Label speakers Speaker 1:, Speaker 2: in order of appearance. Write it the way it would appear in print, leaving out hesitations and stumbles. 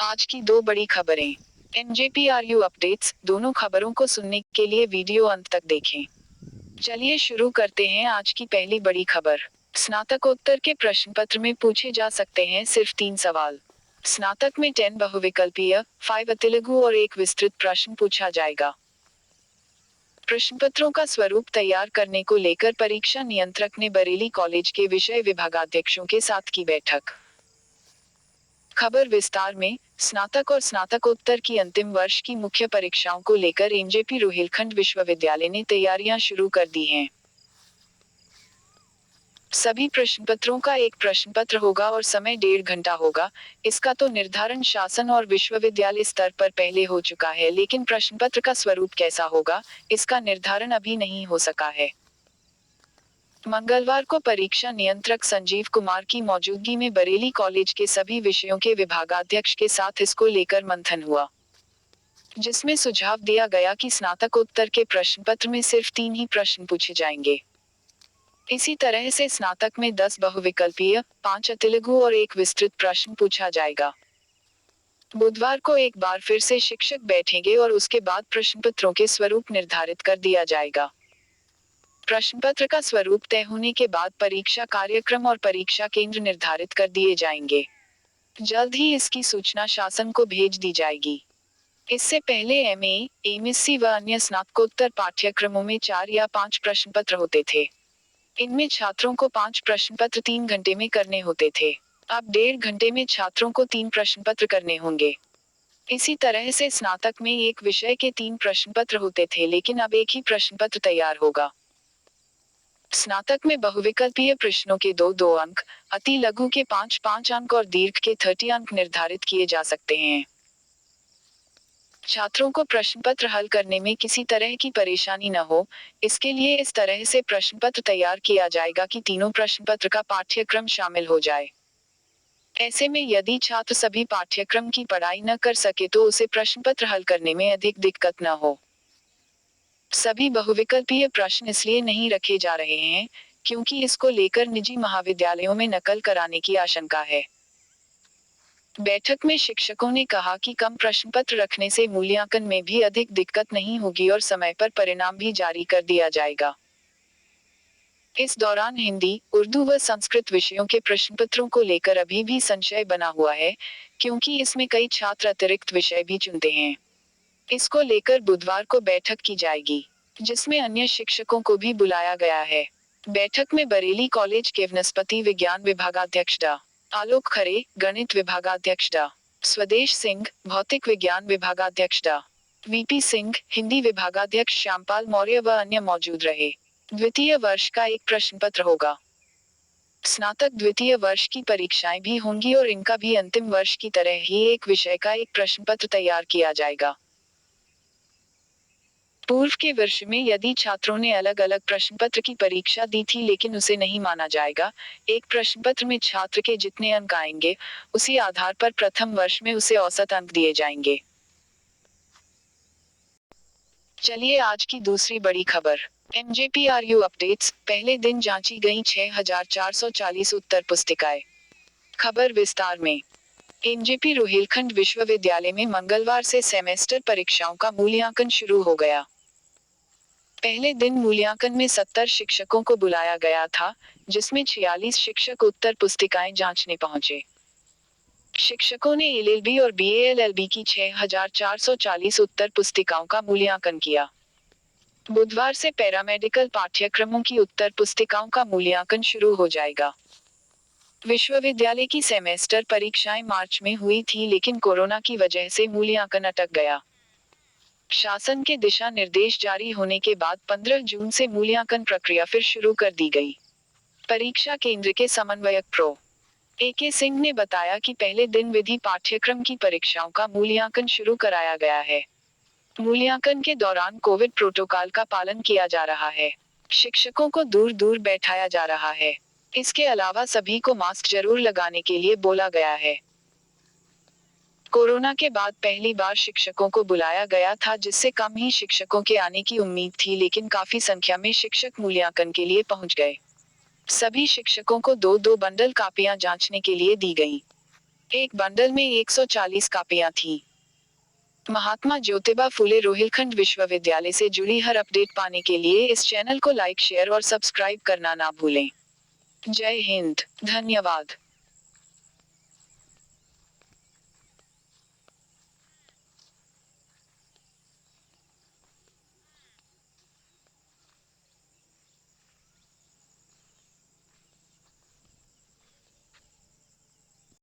Speaker 1: आज की दो बड़ी खबरें। एनजेपीआरयू अपडेट्स। दोनों खबरों को सुनने के लिए वीडियो अंत तक देखें। चलिए शुरू करते हैं आज की पहली बड़ी खबर। स्नातकोत्तर के प्रश्न पत्र में पूछे जा सकते हैं सिर्फ 3 सवाल। स्नातक में 10 बहुविकल्पीय, 5 अतिलघु और एक विस्तृत प्रश्न पूछा जाएगा। प्रश्नपत्रों का स्वरूप तैयार करने को लेकर परीक्षा नियंत्रक ने बरेली कॉलेज के विषय विभागाध्यक्षों के साथ की बैठक। खबर विस्तार में। स्नातक और स्नातकोत्तर की अंतिम वर्ष की मुख्य परीक्षाओं को लेकर एनजेपी रोहिलखंड विश्वविद्यालय ने तैयारियां शुरू कर दी हैं। सभी प्रश्नपत्रों का एक प्रश्नपत्र होगा और समय 1.5 घंटा होगा। इसका तो निर्धारण शासन और विश्वविद्यालय स्तर पर पहले हो चुका है, लेकिन प्रश्नपत्र का स्वरूप कैसा होगा, इसका निर्धारण अभी नहीं हो सका है। मंगलवार को परीक्षा नियंत्रक संजीव कुमार की मौजूदगी में बरेली कॉलेज के सभी विषयों के विभागाध्यक्ष के साथ इसको लेकर मंथन हुआ, जिसमें सुझाव दिया गया कि स्नातकोत्तर के प्रश्न पत्र में सिर्फ 3 ही प्रश्न पूछे जाएंगे। इसी तरह से स्नातक में 10 बहुविकल्पीय, 5 अतिलघु और एक विस्तृत प्रश्न पूछा जाएगा। बुधवार को एक बार फिर से शिक्षक बैठेंगे और उसके बाद प्रश्नपत्रों के स्वरूप निर्धारित कर दिया जाएगा। प्रश्नपत्र का स्वरूप तय होने के बाद परीक्षा कार्यक्रम और परीक्षा केंद्र निर्धारित कर दिए जाएंगे। जल्द ही इसकी सूचना शासन को भेज दी जाएगी। इससे पहले एमए, एमएससी व अन्य स्नातकोत्तर पाठ्यक्रमों में 4 या 5 प्रश्नपत्र होते थे। इनमें छात्रों को 5 प्रश्नपत्र 3 घंटे में करने होते थे। अब 1.5 घंटे में छात्रों को 3 प्रश्नपत्र करने होंगे। इसी तरह से स्नातक में एक विषय के 3 प्रश्नपत्र होते थे, लेकिन अब एक ही प्रश्नपत्र तैयार होगा। स्नातक में बहुविकल्पीय प्रश्नों के 2-2 अंक, अति लघु के 5-5 अंक और दीर्घ के 30 अंक निर्धारित किए जा सकते हैं। छात्रों को प्रश्नपत्र हल करने में किसी तरह की परेशानी न हो, इसके लिए इस तरह से प्रश्नपत्र तैयार किया जाएगा कि तीनों प्रश्नपत्र का पाठ्यक्रम शामिल हो जाए। ऐसे में यदि छात्र सभी पाठ्यक्रम की पढ़ाई न कर सके तो उसे प्रश्नपत्र हल करने में अधिक दिक्कत न हो। सभी बहुविकल्पीय प्रश्न इसलिए नहीं रखे जा रहे हैं, क्योंकि इसको लेकर निजी महाविद्यालयों में नकल कराने की आशंका है। बैठक में शिक्षकों ने कहा कि कम प्रश्नपत्र रखने से मूल्यांकन में भी अधिक दिक्कत नहीं होगी और समय पर परिणाम भी जारी कर दिया जाएगा। इस दौरान हिंदी, उर्दू व संस्कृत विषयों के प्रश्नपत्रों को लेकर अभी भी संशय बना हुआ है, क्योंकि इसमें कई छात्र अतिरिक्त विषय भी चुनते हैं। इसको लेकर बुधवार को बैठक की जाएगी, जिसमें अन्य शिक्षकों को भी बुलाया गया है। बैठक में बरेली कॉलेज के वनस्पति विज्ञान विभागाध्यक्ष डा. आलोक खरे, गणित विभागाध्यक्ष डा. स्वदेश सिंह, भौतिक विज्ञान विभागाध्यक्ष डा. वीपी सिंह, हिंदी विभागाध्यक्ष श्यामपाल मौर्य व अन्य मौजूद रहे। द्वितीय वर्ष का एक प्रश्नपत्र होगा। स्नातक द्वितीय वर्ष की परीक्षाएं भी होंगी और इनका भी अंतिम वर्ष की तरह ही एक विषय का एक प्रश्नपत्र तैयार किया जाएगा। पूर्व के वर्ष में यदि छात्रों ने अलग अलग प्रश्नपत्र की परीक्षा दी थी लेकिन उसे नहीं माना जाएगा। एक प्रश्नपत्र में छात्र के जितने अंक आएंगे, उसी आधार पर प्रथम वर्ष में उसे औसत अंक दिए जाएंगे। चलिए आज की दूसरी बड़ी खबर। एनजेपीआरयू अपडेट्स। पहले दिन जांची गई 6440 उत्तर पुस्तिकाएं। खबर विस्तार में। एनजेपी रोहिलखंड विश्वविद्यालय में मंगलवार से सेमेस्टर परीक्षाओं का मूल्यांकन शुरू हो गया। पहले दिन मूल्यांकन में 70 शिक्षकों को बुलाया गया था, जिसमें 46 शिक्षक उत्तर पुस्तिकाएं जांचने पहुंचे। शिक्षकों ने एलएलबी और बीएएलएलबी की 6440 उत्तर पुस्तिकाओं का मूल्यांकन किया। बुधवार से पैरामेडिकल पाठ्यक्रमों की उत्तर पुस्तिकाओं का मूल्यांकन शुरू हो जाएगा। विश्वविद्यालय की सेमेस्टर परीक्षाएं मार्च में हुई थी, लेकिन कोरोना की वजह से मूल्यांकन अटक गया। शासन के दिशा निर्देश जारी होने के बाद 15 जून से मूल्यांकन प्रक्रिया फिर शुरू कर दी गई। परीक्षा केंद्र के समन्वयक प्रो. ए.के. सिंह ने बताया कि पहले दिन विधि पाठ्यक्रम की परीक्षाओं का मूल्यांकन शुरू कराया गया है। मूल्यांकन के दौरान कोविड प्रोटोकॉल का पालन किया जा रहा है। शिक्षकों को दूर दूर बैठाया जा रहा है। इसके अलावा सभी को मास्क जरूर लगाने के लिए बोला गया है। कोरोना के बाद पहली बार शिक्षकों को बुलाया गया था, जिससे कम ही शिक्षकों के आने की उम्मीद थी, लेकिन काफी संख्या में शिक्षक मूल्यांकन के लिए पहुंच गए। सभी शिक्षकों को 2-2 बंडल कापियां जांचने के लिए दी गई। एक बंडल में 140 कापियां थीं। महात्मा ज्योतिबा फुले रोहिलखंड विश्वविद्यालय से जुड़ी हर अपडेट पाने के लिए इस चैनल को लाइक शेयर और सब्सक्राइब करना ना भूलें। जय हिंद, धन्यवाद।